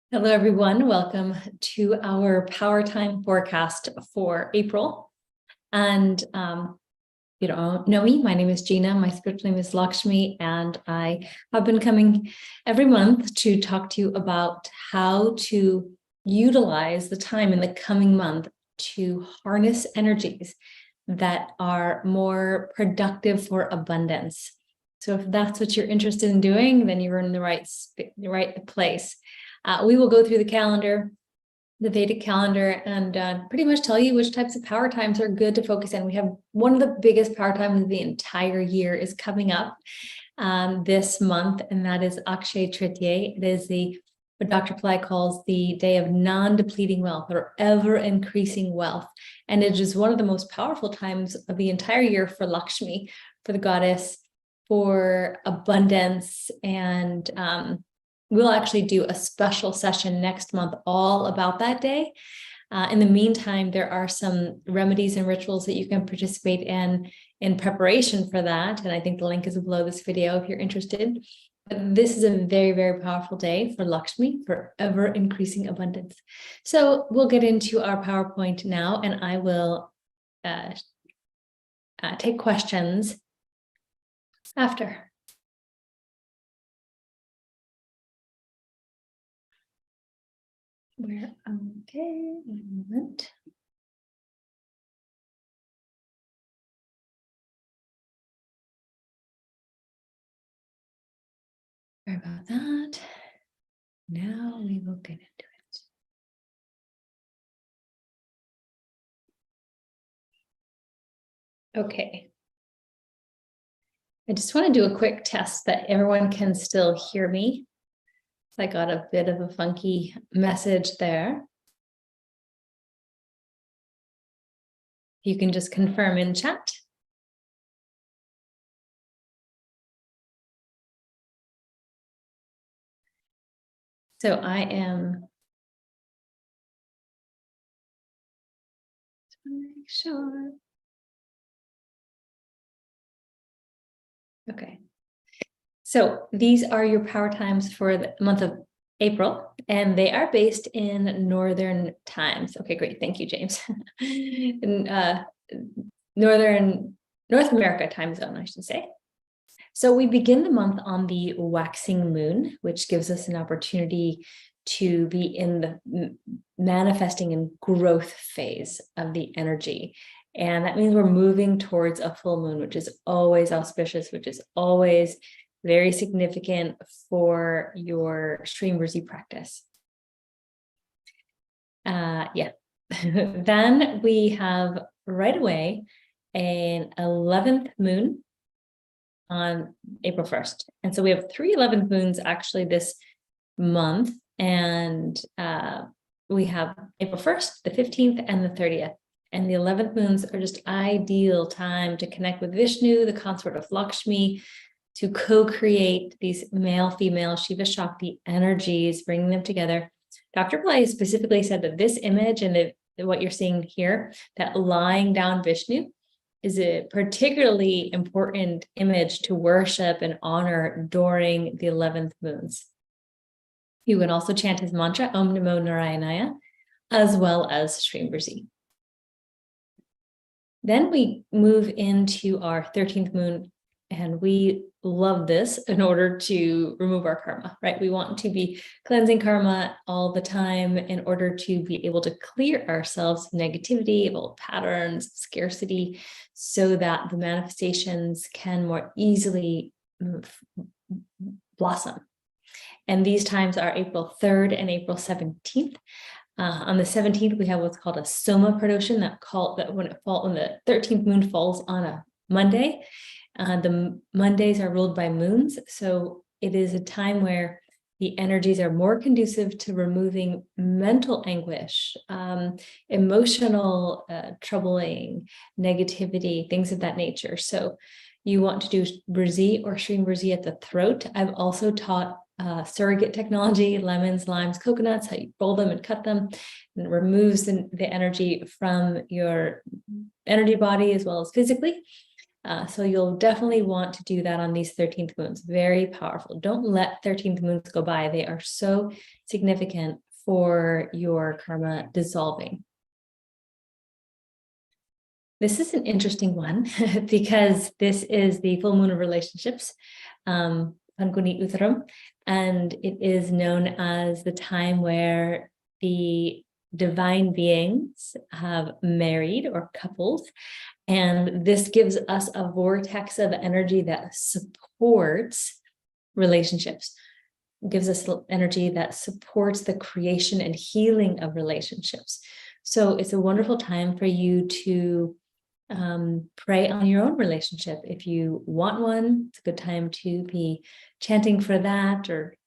Hello, everyone. Welcome to our Power Time forecast for April. And you don't know me, my name is Gina. My spiritual name is Lakshmi, and I have been coming every month to talk to you about how to utilize the time in the coming month to harness energies that are more productive for abundance. So if that's what you're interested in doing, then you're in the right place. We will go through the calendar, the Vedic calendar, and pretty much tell you which types of power times are good to focus on. We have one of the biggest power times of the entire year is coming up this month, and that is Akshaya Tritiya. It is what Dr. Pillai calls the day of non-depleting wealth or ever-increasing wealth. And it is one of the most powerful times of the entire year for Lakshmi, for the goddess, for abundance, and we'll actually do a special session next month all about that day. In the meantime, there are some remedies and rituals that you can participate in preparation for that. And I think the link is below this video if you're interested. But this is a very, very powerful day for Lakshmi, for ever increasing abundance. So we'll get into our PowerPoint now, and I will take questions after. Okay, one moment. Sorry about that. Now we will get into it. Okay. I just want to do a quick test that everyone can still hear me. I got a bit of a funky message there. You can just confirm in chat. So I am just want to make sure. Okay. So these are your power times for the month of April, and they are based in Northern times. Okay, great. Thank you, James. In North America time zone, I should say. So we begin the month on the waxing moon, which gives us an opportunity to be in the manifesting and growth phase of the energy. And that means we're moving towards a full moon, which is always auspicious, which is always very significant for your Shreem Brzee practice. Then we have right away an 11th moon on April 1st. And so we have 3 11th moons actually this month. And we have April 1st, the 15th, and the 30th. And the 11th moons are just ideal time to connect with Vishnu, the consort of Lakshmi, to co-create these male-female Shiva Shakti energies, bringing them together. Dr. Pillai specifically said that this image and what you're seeing here, that lying down Vishnu, is a particularly important image to worship and honor during the 11th moons. You can also chant his mantra, Om Namo Narayanaya, as well as Shreem Brzee. Then we move into our 13th moon, and we love this in order to remove our karma, right? We want to be cleansing karma all the time in order to be able to clear ourselves of negativity, of old patterns, scarcity, so that the manifestations can more easily blossom. And these times are April 3rd and April 17th. On the 17th, we have what's called a Soma Pradosham, that when the 13th moon falls on a Monday. The Mondays are ruled by moons, so it is a time where the energies are more conducive to removing mental anguish, emotional troubling, negativity, things of that nature. So you want to do Brzee or Shreem Brzee at the throat. I've also taught surrogate technology, lemons, limes, coconuts, how you roll them and cut them, and it removes the energy from your energy body as well as physically. So you'll definitely want to do that on these 13th moons. Very powerful. Don't let 13th moons go by. They are so significant for your karma dissolving. This is an interesting one because this is the full moon of relationships, Panguni Uttaram, and it is known as the time where the divine beings have married or coupled. And this gives us a vortex of energy that supports relationships, gives us energy that supports the creation and healing of relationships. So it's a wonderful time for you to pray on your own relationship. If you want one, it's a good time to be chanting for that or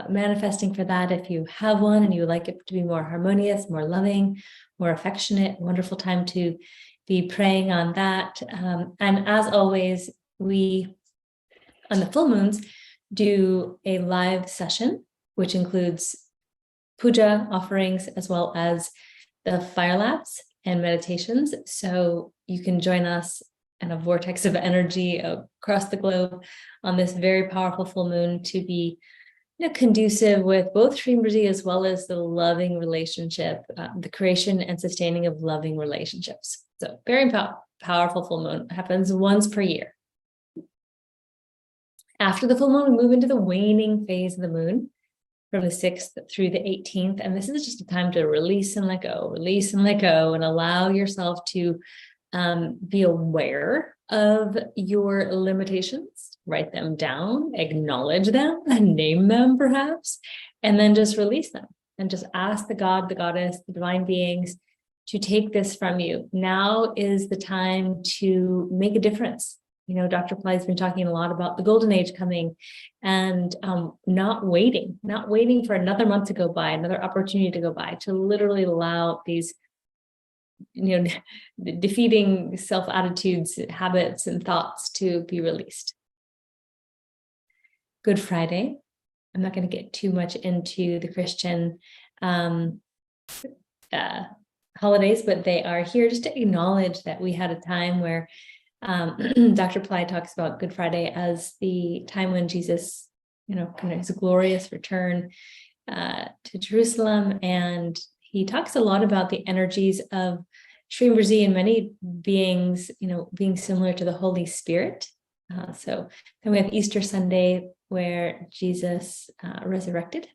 manifesting for that. If you have one and you would like it to be more harmonious, more loving, more affectionate, wonderful time to be praying on that. And as always, we, on the full moons, do a live session, which includes puja offerings, as well as the fire labs and meditations. So you can join us in a vortex of energy across the globe on this very powerful full moon to be conducive with both Shreem Brzee as well as the loving relationship, the creation and sustaining of loving relationships. So very powerful full moon. It happens once per year. After the full moon, we move into the waning phase of the moon from the 6th through the 18th. And this is just a time to release and let go, and allow yourself to be aware of your limitations, write them down, acknowledge them, and name them perhaps, and then just release them and just ask the God, the goddess, the divine beings to take this from you. Now is the time to make a difference. Dr. Pillai has been talking a lot about the golden age coming and not waiting for another month to go by, another opportunity to go by, to literally allow these defeating self attitudes, habits, and thoughts to be released. Good Friday. I'm not going to get too much into the Christian holidays, but they are here just to acknowledge that we had a time where Dr. Pillai talks about Good Friday as the time when Jesus, kind of his glorious return to Jerusalem. And he talks a lot about the energies of Shreem Brzee and many beings, being similar to the Holy Spirit. So then we have Easter Sunday where Jesus resurrected.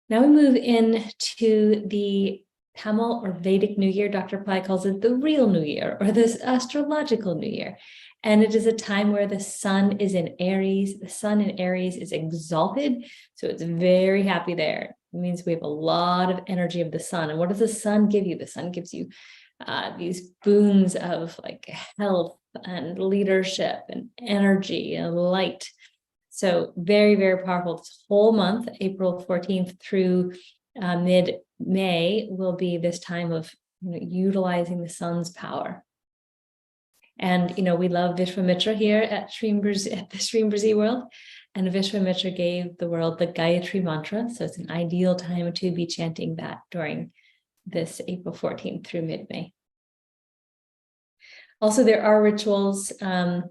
Now we move into the Tamil or Vedic New Year. Dr. Pillai calls it the real New Year or this astrological New Year. And it is a time where the sun is in Aries. The sun in Aries is exalted. So it's very happy there. It means we have a lot of energy of the sun. And what does the sun give you? The sun gives you these boons of like health and leadership and energy and light. So very, very powerful. This whole month, April 14th through mid-May, will be this time of utilizing the sun's power. And we love Vishwamitra here at Shreem Brzee, at the Shreem Brzee world. And Vishwamitra gave the world the Gayatri mantra. So it's an ideal time to be chanting that during this April 14th through mid-May. Also, there are rituals for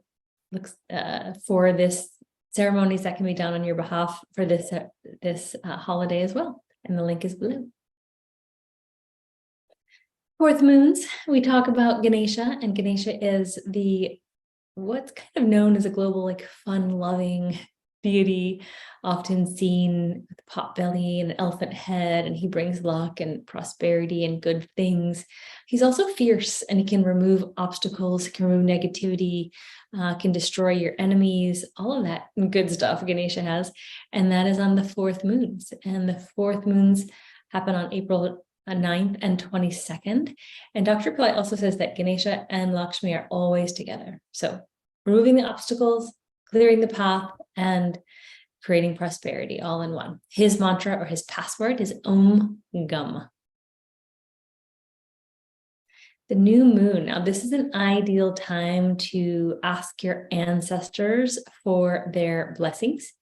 this ceremonies that can be done on your behalf for this holiday as well. And the link is below. Fourth moons, we talk about Ganesha, and Ganesha is what's kind of known as a global, fun-loving deity, often seen with a pot belly and an elephant head, and he brings luck and prosperity and good things. He's also fierce, and he can remove obstacles, he can remove negativity, can destroy your enemies, all of that good stuff Ganesha has, and that is on the fourth moons. And the fourth moons happen on April 9th and 22nd. And Dr. Pillai also says that Ganesha and Lakshmi are always together. So removing the obstacles, clearing the path, and creating prosperity all in one. His mantra or his password is Om Gum. The new moon. Now, this is an ideal time to ask your ancestors for their blessings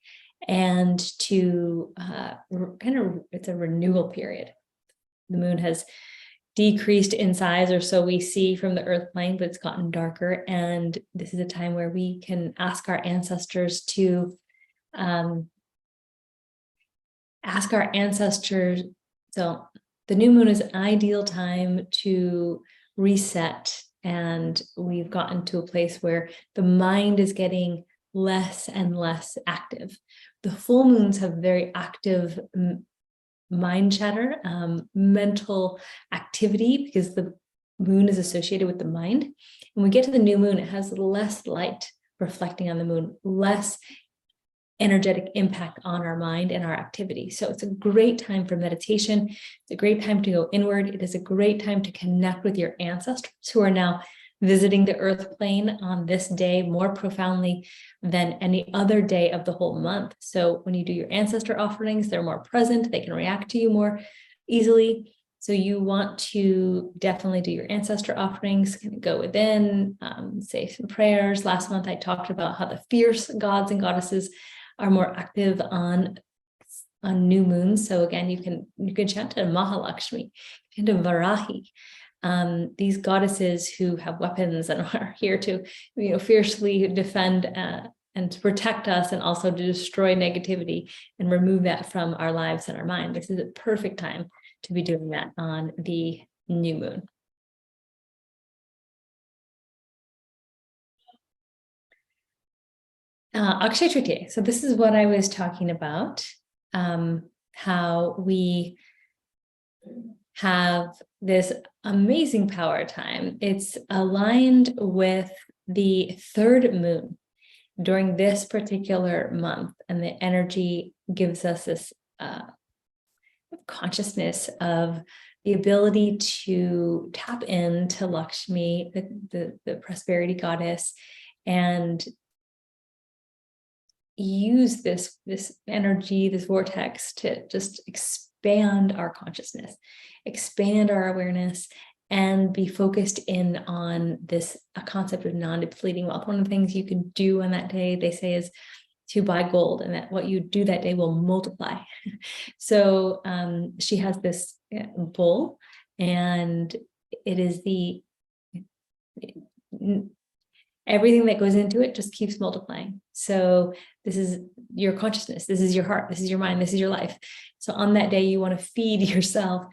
and to it's a renewal period. The moon has decreased in size, or so we see from the earth plane, but it's gotten darker. And this is a time where we can ask our ancestors to So the new moon is an ideal time to reset. And we've gotten to a place where the mind is getting less and less active. The full moons have very active mind chatter, mental activity, because the moon is associated with the mind. When we get to the new moon, it has less light reflecting on the moon, less energetic impact on our mind and our activity. So it's a great time for meditation. It's a great time to go inward. It is a great time to connect with your ancestors who are now visiting the earth plane on this day more profoundly than any other day of the whole month. So when you do your ancestor offerings, they're more present. They can react to you more easily. So you want to definitely do your ancestor offerings, kind of go within, say some prayers. Last month, I talked about how the fierce gods and goddesses are more active on new moons. So again, you can chant to Mahalakshmi, chant to Varahi. These goddesses who have weapons and are here to, fiercely defend and to protect us, and also to destroy negativity and remove that from our lives and our mind. This is a perfect time to be doing that on the new moon. Akshaya Tritiya. So this is what I was talking about, how we have this amazing power time. It's aligned with the third moon during this particular month, and the energy gives us this consciousness of the ability to tap into Lakshmi, the prosperity goddess, and use this energy, this vortex, to just expand our consciousness, expand our awareness, and be focused in on this concept of non-depleting wealth. One of the things you can do on that day, they say, is to buy gold, and that what you do that day will multiply. So she has this bowl, and it is everything that goes into it just keeps multiplying. So this is your consciousness, this is your heart, this is your mind, this is your life. So on that day, you want to feed yourself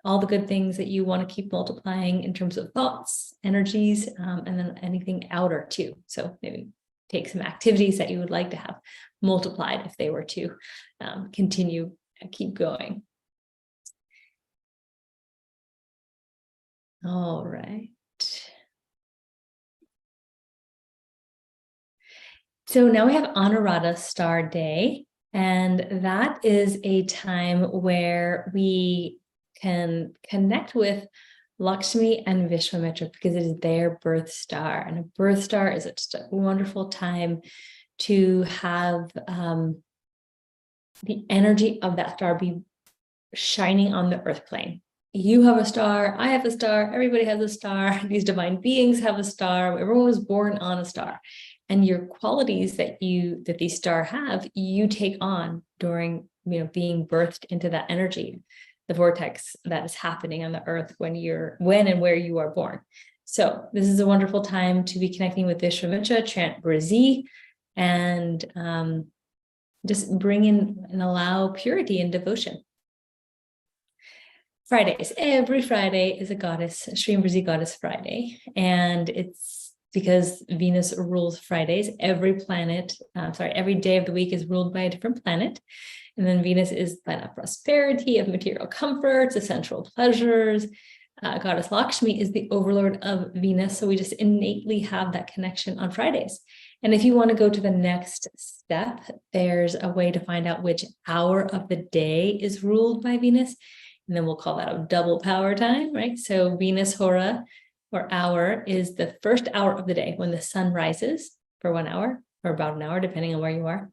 all the good things that you want to keep multiplying in terms of thoughts, energies, and then anything outer too. So maybe take some activities that you would like to have multiplied if they were to continue and keep going. All right. So now we have Anuradha Star Day, and that is a time where we can connect with Lakshmi and Vishwamitra, because it is their birth star, and a birth star is just a wonderful time to have the energy of that star be shining on the earth plane. You have a star, I have a star, everybody has a star, these divine beings have a star, everyone was born on a star. And your qualities that these stars have, you take on during, being birthed into that energy, the vortex that is happening on the earth when and where you are born. So this is a wonderful time to be connecting with Vishwamitra, chant Brzee, and just bring in and allow purity and devotion. Fridays. Every Friday is a goddess, Shreem Brzee Goddess Friday. And it's because Venus rules Fridays. Every day of the week is ruled by a different planet. And then Venus is planet of prosperity, of material comforts, essential pleasures. Goddess Lakshmi is the overlord of Venus. So we just innately have that connection on Fridays. And if you want to go to the next step, there's a way to find out which hour of the day is ruled by Venus. And then we'll call that a double power time, right? So Venus Hora, or hour, is the first hour of the day when the sun rises for 1 hour, or about an hour, depending on where you are.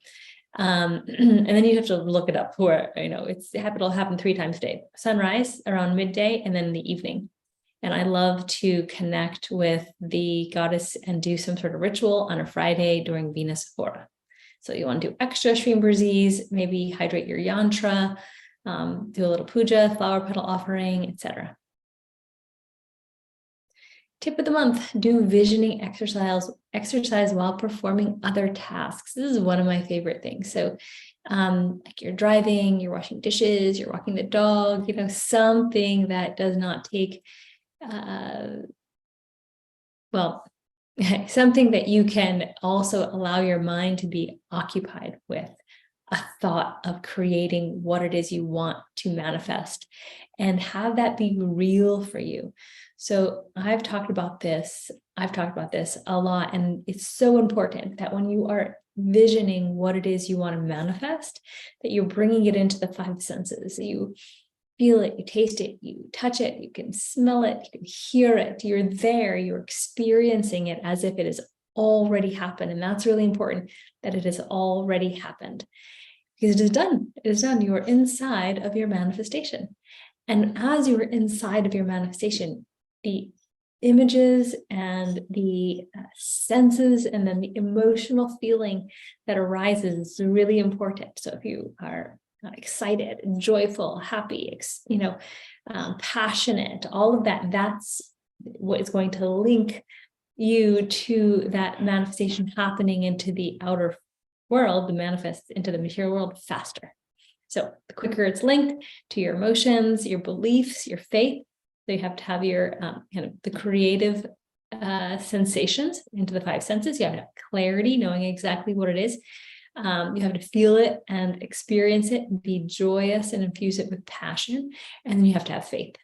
And then you have to look it up where, it'll happen 3 times a day. Sunrise around midday, and then in the evening. And I love to connect with the goddess and do some sort of ritual on a Friday during Venus Hora. So you want to do extra Shreem Brzees, maybe hydrate your yantra, do a little puja, flower petal offering, etc. Tip of the month, do visioning exercise while performing other tasks. This is one of my favorite things. So like you're driving, you're washing dishes, you're walking the dog, something that does not take, something that you can also allow your mind to be occupied with a thought of creating what it is you want to manifest and have that be real for you. So I've talked about this a lot, and it's so important that when you are visioning what it is you want to manifest, that you're bringing it into the five senses. You feel it, you taste it, you touch it, you can smell it, you can hear it, you're there, you're experiencing it as if it has already happened. And that's really important, that it has already happened, because it is done. It is done. You are inside of your manifestation. And as you are inside of your manifestation, the images and the senses and then the emotional feeling that arises is really important. So if you are excited, joyful, happy, passionate, all of that, that's what is going to link you to that manifestation happening into the outer world, to manifest into the material world faster. So the quicker it's linked to your emotions, your beliefs, your faith, so you have to have your kind of the creative sensations into the five senses. You have to have clarity, knowing exactly what it is. You have to feel it and experience it and be joyous and infuse it with passion. And then you have to have faith.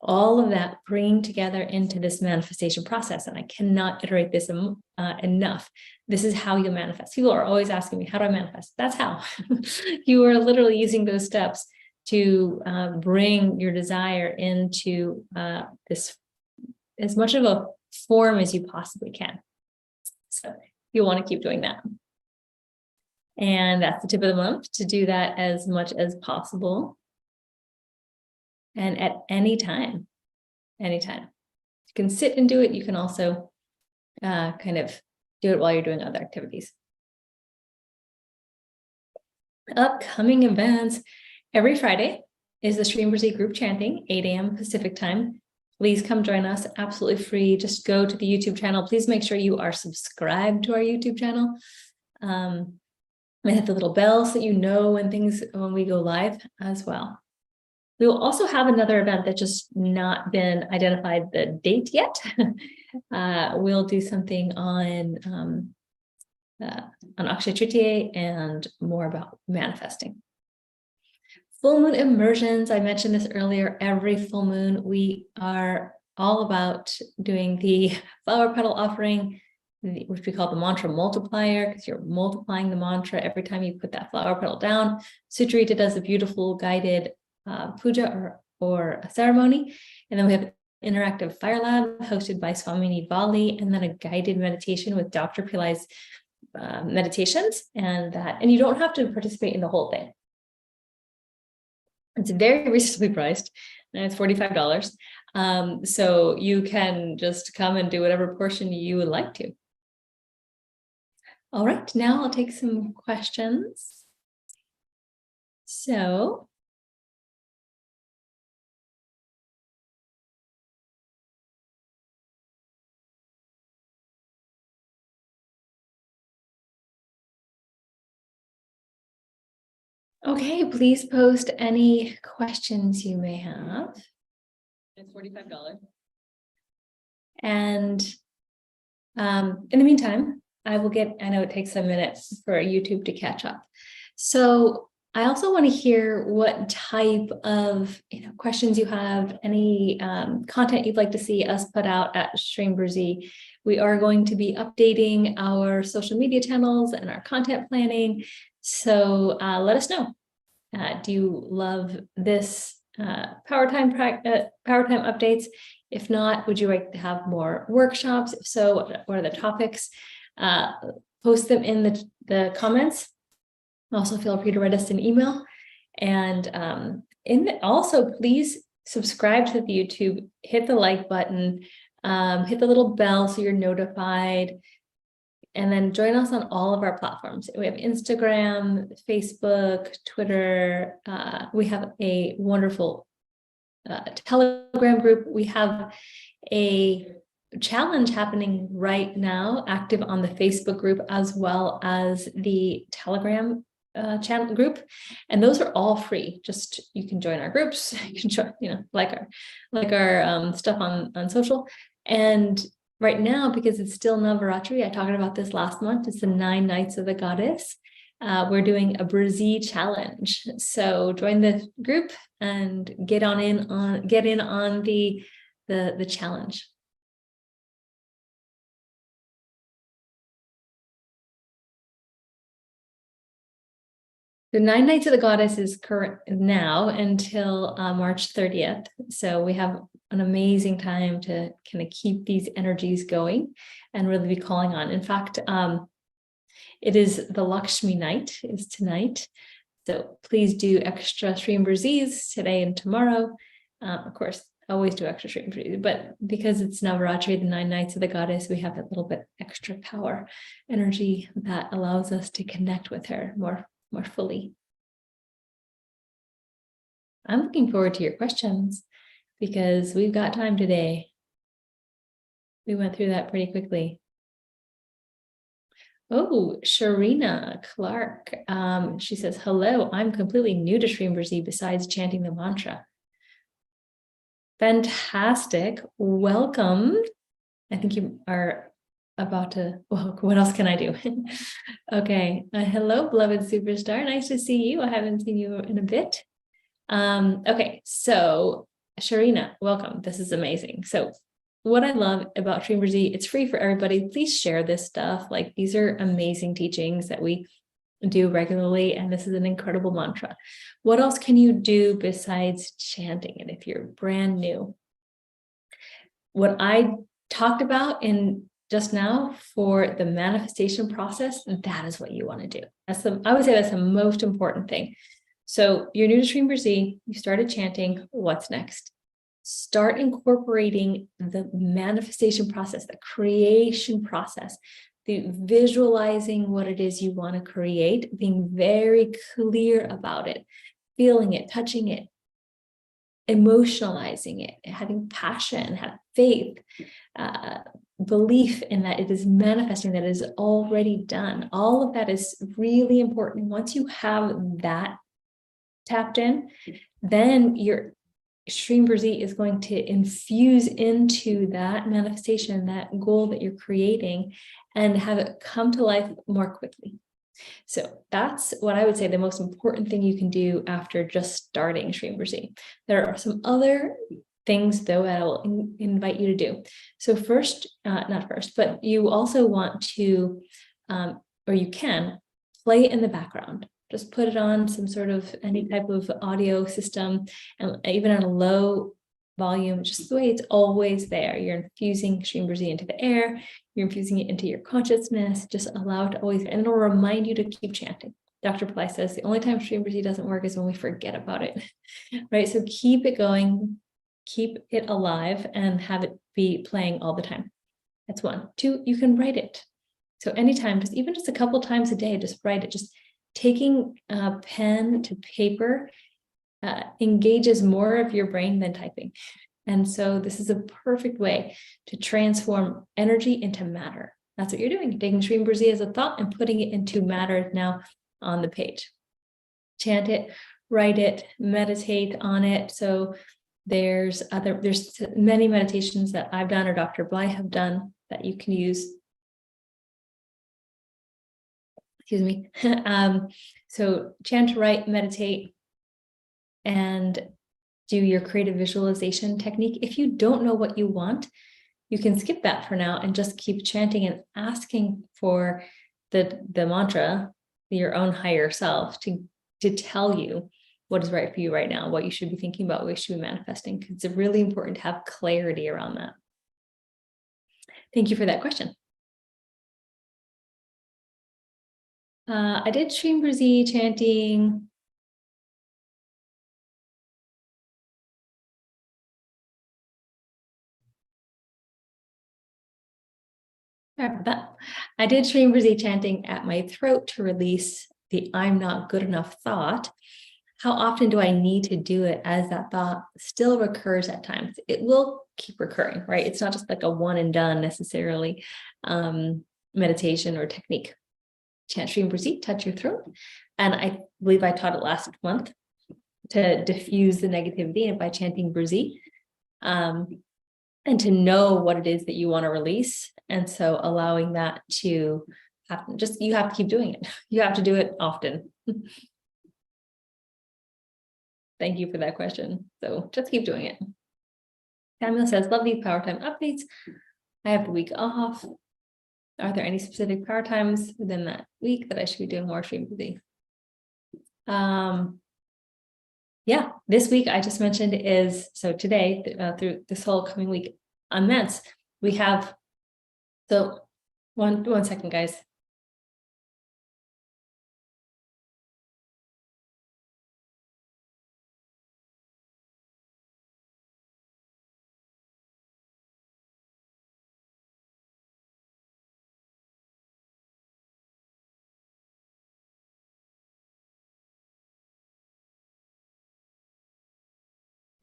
All of that bringing together into this manifestation process. And I cannot iterate this enough. This is how you manifest. People are always asking me, how do I manifest? That's how. You are literally using those steps to bring your desire into this as much of a form as you possibly can. So you'll want to keep doing that. And that's the tip of the month, to do that as much as possible. And at any time. You can sit and do it. You can also kind of do it while you're doing other activities. Upcoming events. Every Friday is the Shreem Brzee group chanting, 8 a.m. Pacific time. Please come join us, absolutely free. Just go to the YouTube channel. Please make sure you are subscribed to our YouTube channel. And hit the little bell so that you know when we go live as well. We will also have another event that's just not been identified the date yet. We'll do something on Akshaya Tritiya and more about manifesting. Full moon immersions. I mentioned this earlier. Every full moon, we are all about doing the flower petal offering, which we call the mantra multiplier, because you're multiplying the mantra every time you put that flower petal down. Sucharita does a beautiful guided puja or a ceremony. And then we have an interactive fire lab hosted by Swamini Vali, and then a guided meditation with Dr. Pillai's meditations. And you don't have to participate in the whole thing. It's very reasonably priced, and it's $45. So you can just come and do whatever portion you would like to. All right, now I'll take some questions. So okay, please post any questions you may have. It's $45. And in the meantime, I know it takes a minute for YouTube to catch up. So I also want to hear what type of questions you have, any content you'd like to see us put out at Shreem Brzee. We are going to be updating our social media channels and our content planning. So let us know. Do you love this Powertime updates? If not, would you like to have more workshops? If so, what are the topics? Post them in the comments. Also, feel free to write us an email. And also, please subscribe to the YouTube, hit the like button, hit the little bell so you're notified, and then join us on all of our platforms. We have Instagram, Facebook, Twitter. We have a wonderful Telegram group. We have a challenge happening right now, active on the Facebook group as well as the Telegram channel group, and those are all free. Just you can join our groups, you can join, like our stuff on social. And right now, because it's still Navaratri, I talked about this last month, it's the 9 nights of the goddess. We're doing a Brzee challenge. So join the group and get in on the challenge. The 9 nights of the goddess is current now until March 30th. So we have an amazing time to kind of keep these energies going and really be calling on. In fact, it is the Lakshmi night is tonight. So please do extra Shreem Brzees today and tomorrow. Of course, always do extra Shreem Brzees, but because it's Navaratri, the 9 nights of the goddess, we have a little bit extra power energy that allows us to connect with her more fully. I'm looking forward to your questions because we've got time today. We went through that pretty quickly. Oh, Sharina Clark. She says, hello, I'm completely new to Shreem Brzee besides chanting the mantra. Fantastic. Welcome. I think you are about to, well, what else can I do? Okay. Hello, beloved superstar. Nice to see you. I haven't seen you in a bit. Okay. So Sharina, welcome. This is amazing. So what I love about Shreem Brzee, it's free for everybody. Please share this stuff. Like, these are amazing teachings that we do regularly, and this is an incredible mantra. What else can you do besides chanting it if you're brand new? What I talked about in just now for the manifestation process, that is what you want to do. I would say that's the most important thing. So you're new to Shreem Brzee, you started chanting, what's next? Start incorporating the manifestation process, the creation process, the visualizing what it is you want to create, being very clear about it, feeling it, touching it, emotionalizing it, having passion, have faith, belief in that it is manifesting, that it is already done. All of that is really important. Once you have that tapped in, then your Shreem Brzee is going to infuse into that manifestation, that goal that you're creating, and have it come to life more quickly. So that's what I would say the most important thing you can do after just starting Shreem Brzee. There are some other things, though, that I will invite you to do. So first, not first, but you also want to, or you can, play in the background. Just put it on some sort of any type of audio system, and even at a low volume, just the way it's always there. You're infusing Shreem Brzee into the air, you're infusing it into your consciousness, just allow it to always, and it'll remind you to keep chanting. Dr. Pillai says the only time Shreem Brzee doesn't work is when we forget about it, right? So keep it going, keep it alive, and have it be playing all the time. That's 1. 2, you can write it. So anytime, even just a couple times a day, just write it. Just taking a pen to paper engages more of your brain than typing. And so this is a perfect way to transform energy into matter. That's what you're doing. You're taking Shreem Brzee as a thought and putting it into matter now on the page. Chant it, write it, meditate on it. So there's many meditations that I've done or Dr. Bly have done that you can use. Excuse me. So chant, write, meditate, and do your creative visualization technique. If you don't know what you want, you can skip that for now and just keep chanting and asking for the mantra, your own higher self, to tell you what is right for you right now, what you should be thinking about, what you should be manifesting, because it's really important to have clarity around that. Thank you for that question. I did Shreem Brzee chanting. I did Shreem Brzee chanting at my throat to release the I'm not good enough thought. how often do I need to do it as that thought still recurs at times? It will keep recurring, right? It's not just like a one and done necessarily meditation or technique. Chant Shreem Brzee, touch your throat. And I believe I taught it last month to diffuse the negativity and by chanting Brzee. And to know what it is that you want to release. And so allowing that to happen, you have to keep doing it. You have to do it often. Thank you for that question. So just keep doing it. Samuel says, love these power time updates. I have the week off. Are there any specific power times within that week that I should be doing more Shreem Brzee? Yeah, this week I just mentioned is, so today, through this whole coming week on Meds, we have, so one second, guys.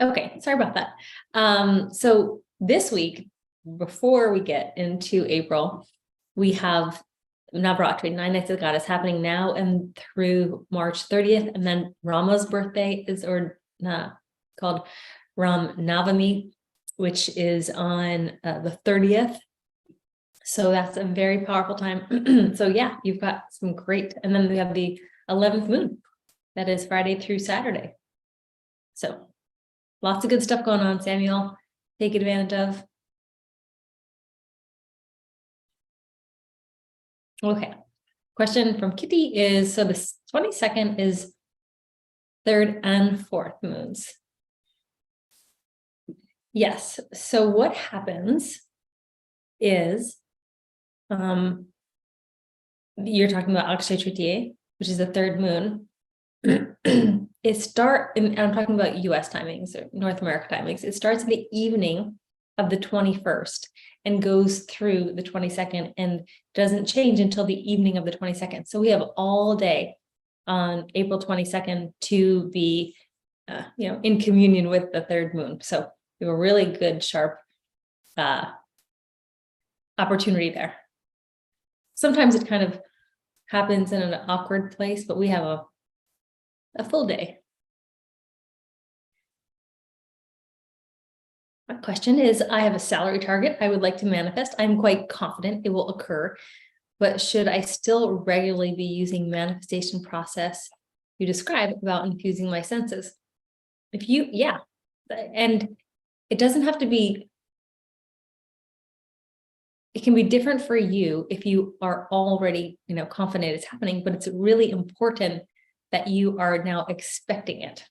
Okay, sorry about that. So this week, before we get into April, we have Navratri, 9 Nights of the Goddess, happening now and through March 30th. And then Rama's birthday is called Ram Navami, which is on the 30th. So that's a very powerful time. So yeah, you've got some great, and then we have the 11th moon. That is Friday through Saturday. So lots of good stuff going on, Samuel. Take advantage of. Okay. Question from Kitty is, so the 22nd is 3rd and 4th moons. Yes. So what happens is, you're talking about Akshaya Tritiya, which is the 3rd moon. And I'm talking about US timings or North America timings. It starts in the evening of the 21st and goes through the 22nd and doesn't change until the evening of the 22nd. So we have all day on April 22nd to be, in communion with the 3rd moon. So we have a really good, sharp opportunity there. Sometimes it kind of happens in an awkward place, but we have a full day. My question is, I have a salary target I would like to manifest. I'm quite confident it will occur, but should I still regularly be using manifestation process you describe about infusing my senses? Yeah, and it doesn't have to be, it can be different for you if you are already, confident it's happening, but it's really important that you are now expecting it,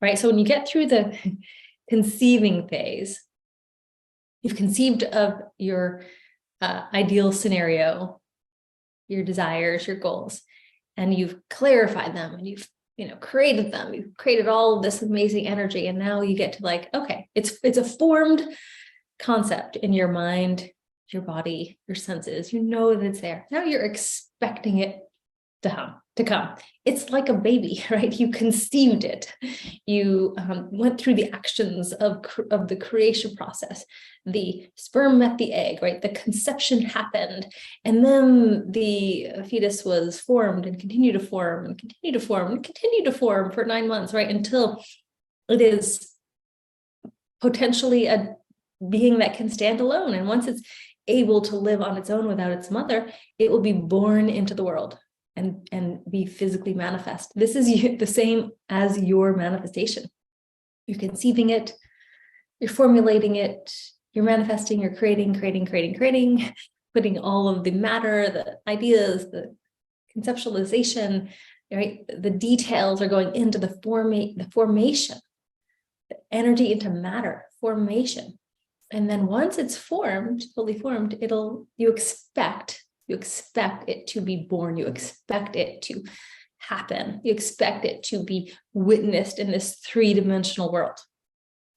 right? So when you get through the conceiving phase, you've conceived of your ideal scenario, your desires, your goals, and you've clarified them, and you've created them. You've created all of this amazing energy, and now you get to like, okay, it's a formed concept in your mind, your body, your senses. You know that it's there. Now you're expecting it to come. It's like a baby, right? You conceived it. You went through the actions of the creation process. The sperm met the egg, right? The conception happened. And then the fetus was formed and continued to form and continue to form and continue to form for 9 months, right? Until it is potentially a being that can stand alone. And once it's able to live on its own without its mother, it will be born into the world and be physically manifest. This is the same as your manifestation. You're conceiving it, you're formulating it, you're manifesting, you're creating, putting all of the matter, the ideas, the conceptualization, right? The details are going into the formation, the energy into matter, formation. And then once it's formed, fully formed, you expect it to be born. You expect it to happen. You expect it to be witnessed in this 3-dimensional world.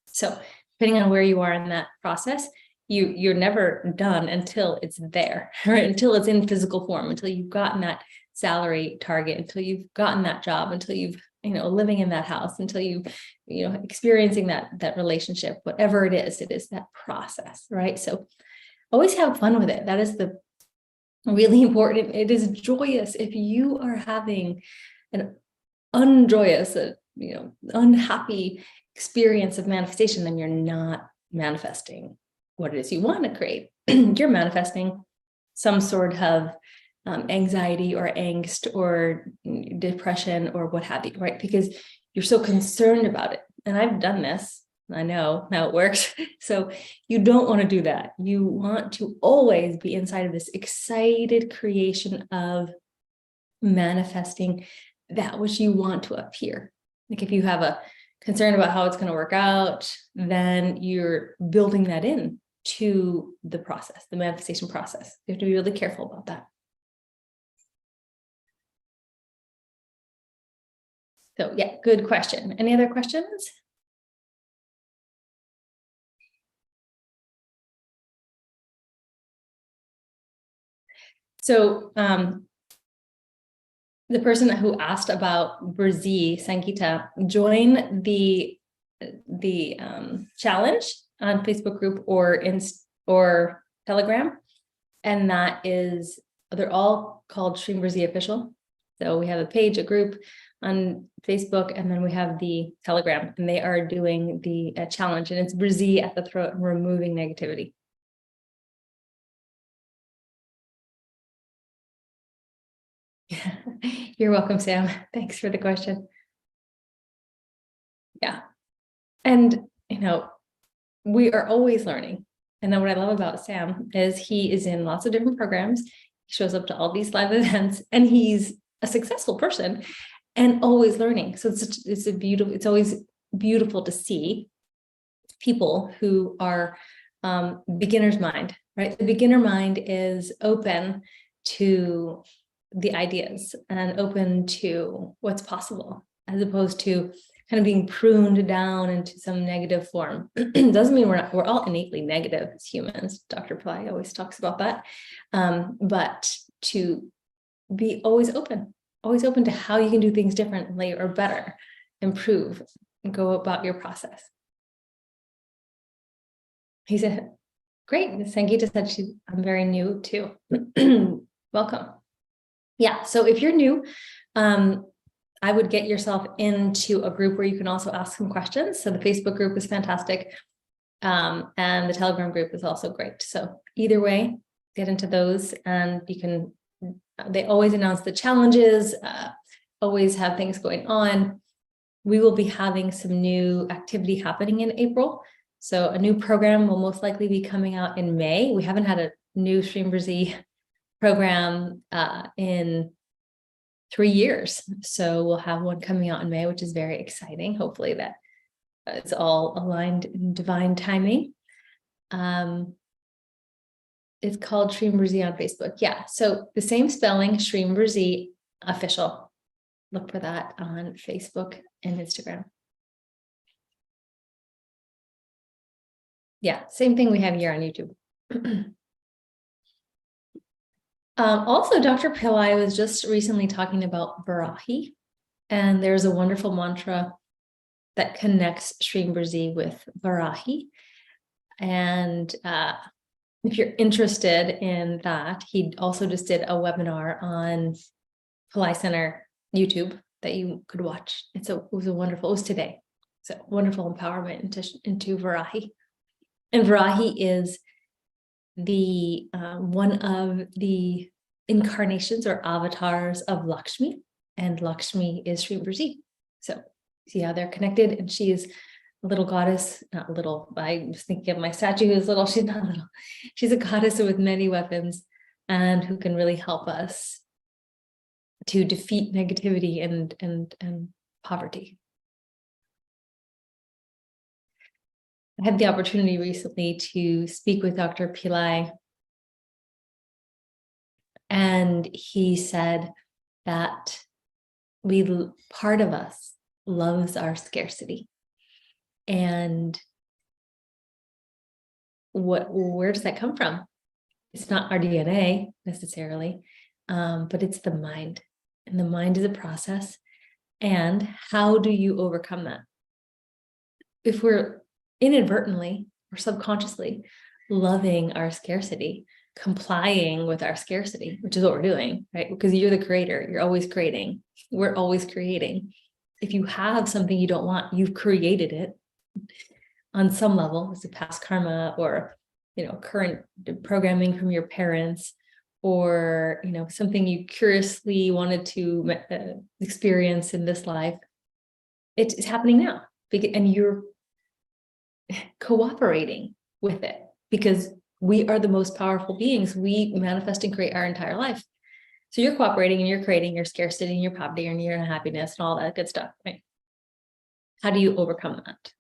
So depending on where you are in that process, you're never done until it's there, right? Until it's in physical form, until you've gotten that salary target, until you've gotten that job, until you've living in that house, until experiencing that relationship, whatever it is that process, right? So always have fun with it. That is the really important. It is joyous. If you are having an unjoyous, unhappy experience of manifestation, then you're not manifesting what it is you want to create. You're manifesting some sort of anxiety or angst or depression or what have you, right? Because you're so concerned about it. And I've done this. I know how it works. So you don't want to do that. You want to always be inside of this excited creation of manifesting that which you want to appear. Like if you have a concern about how it's going to work out, then you're building that in to the process, the manifestation process. You have to be really careful about that. So yeah, good question. Any other questions? So the person who asked about Brzee, Sangeeta, join the challenge on Facebook group or Telegram, and that is, they're all called Shreem Brzee Official. So we have a page, a group on Facebook, and then we have the Telegram, and they are doing the challenge, and it's Brzee at the throat and removing negativity. You're welcome, Sam. Thanks for the question. Yeah. And, we are always learning. And then what I love about Sam is he is in lots of different programs. He shows up to all these live events, and he's a successful person and always learning. So it's always beautiful to see people who are beginner's mind, right? The beginner mind is open to the ideas and open to what's possible, as opposed to kind of being pruned down into some negative form. Doesn't mean we're all innately negative as humans. Dr. Pillai always talks about that. But to be always open to how you can do things differently or better, improve, and go about your process. He said, great. Sangeeta said I'm very new too. Welcome. Yeah, so if you're new, I would get yourself into a group where you can also ask some questions. So the Facebook group is fantastic. And the Telegram group is also great. So either way, get into those, and they always announce the challenges, always have things going on. We will be having some new activity happening in April. So a new program will most likely be coming out in May. We haven't had a new Shreem Brzee program in 3 years. So we'll have one coming out in May, which is very exciting. Hopefully that it's all aligned in divine timing. It's called Shreem Brzee on Facebook. Yeah, so the same spelling, Shreem Brzee Official. Look for that on Facebook and Instagram. Yeah, same thing we have here on YouTube. Also, Dr. Pillai was just recently talking about Varahi, and there's a wonderful mantra that connects Shreem Brzee with Varahi. And if you're interested in that, he also just did a webinar on Pillai Center YouTube that you could watch. It was today. So wonderful empowerment into Varahi. And Varahi is the one of the incarnations or avatars of Lakshmi, and Lakshmi is Shreem Brzee. So see how they're connected, and she is a little goddess, not little. I was thinking of my statue who's little. She's not little. She's a goddess with many weapons, and who can really help us to defeat negativity and poverty. I had the opportunity recently to speak with Dr. Pillai, and he said that part of us loves our scarcity. And where does that come from? It's not our DNA necessarily, but it's the mind. And the mind is a process. And how do you overcome that? If we're inadvertently or subconsciously loving our scarcity, complying with our scarcity, which is what we're doing, right? Because you're the creator, you're always creating. We're always creating. If you have something you don't want, you've created it on some level. It's a past karma or, current programming from your parents, or, something you curiously wanted to experience in this life. It's happening now, and you're cooperating with it, because we are the most powerful beings. We manifest and create our entire life. So you're cooperating and you're creating your scarcity and your poverty and your unhappiness and all that good stuff, right? How do you overcome that?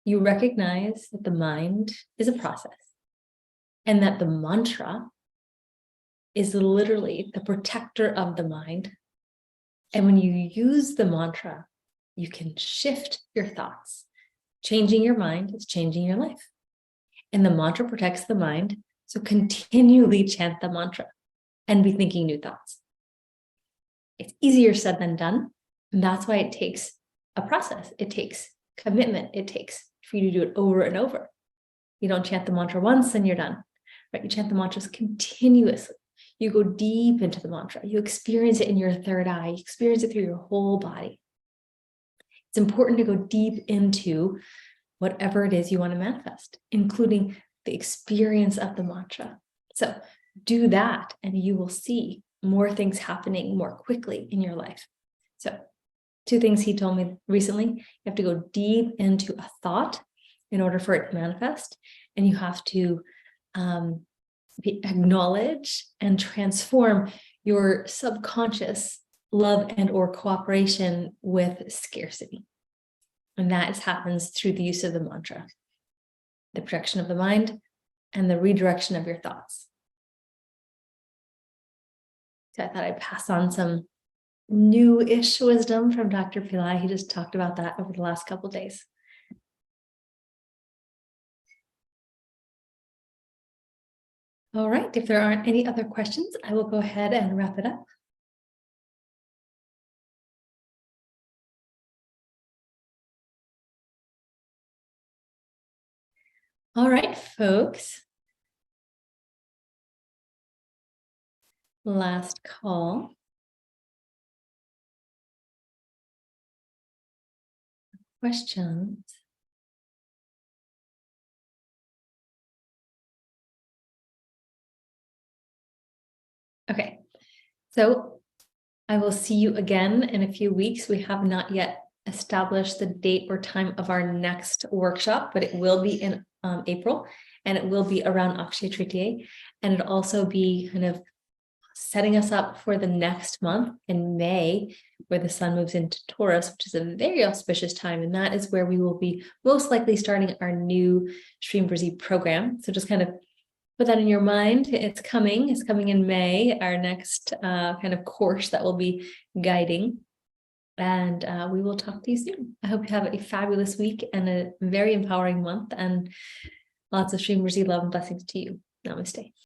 You recognize that the mind is a process, and that the mantra is literally the protector of the mind. And when you use the mantra, you can shift your thoughts. Changing your mind is changing your life. And the mantra protects the mind. So continually chant the mantra and be thinking new thoughts. It's easier said than done. And that's why it takes a process. It takes commitment. It takes for you to do it over and over. You don't chant the mantra once and you're done, right? You chant the mantras continuously. You go deep into the mantra. You experience it in your third eye. You experience it through your whole body. It's important to go deep into whatever it is you want to manifest, including the experience of the mantra. So do that and you will see more things happening more quickly in your life. So 2 things he told me recently: you have to go deep into a thought in order for it to manifest, and you have to acknowledge and transform your subconscious love and or cooperation with scarcity. And that happens through the use of the mantra, the protection of the mind, and the redirection of your thoughts. So I thought I'd pass on some new-ish wisdom from Dr. Pillai. He just talked about that over the last couple of days. All right, if there aren't any other questions, I will go ahead and wrap it up. All right, folks. Last call. Questions? Okay, so I will see you again in a few weeks. We have not yet established the date or time of our next workshop, but it will be in April, and it will be around Akshaya Tritiya, and it'll also be kind of setting us up for the next month in May, where the sun moves into Taurus, which is a very auspicious time, and that is where we will be most likely starting our new Shreem Brzee program. So just kind of put that in your mind. It's coming in May, our next kind of course that will be guiding. And we will talk to you soon. I hope you have a fabulous week and a very empowering month, and lots of Shreem Brzee love and blessings to you. Namaste.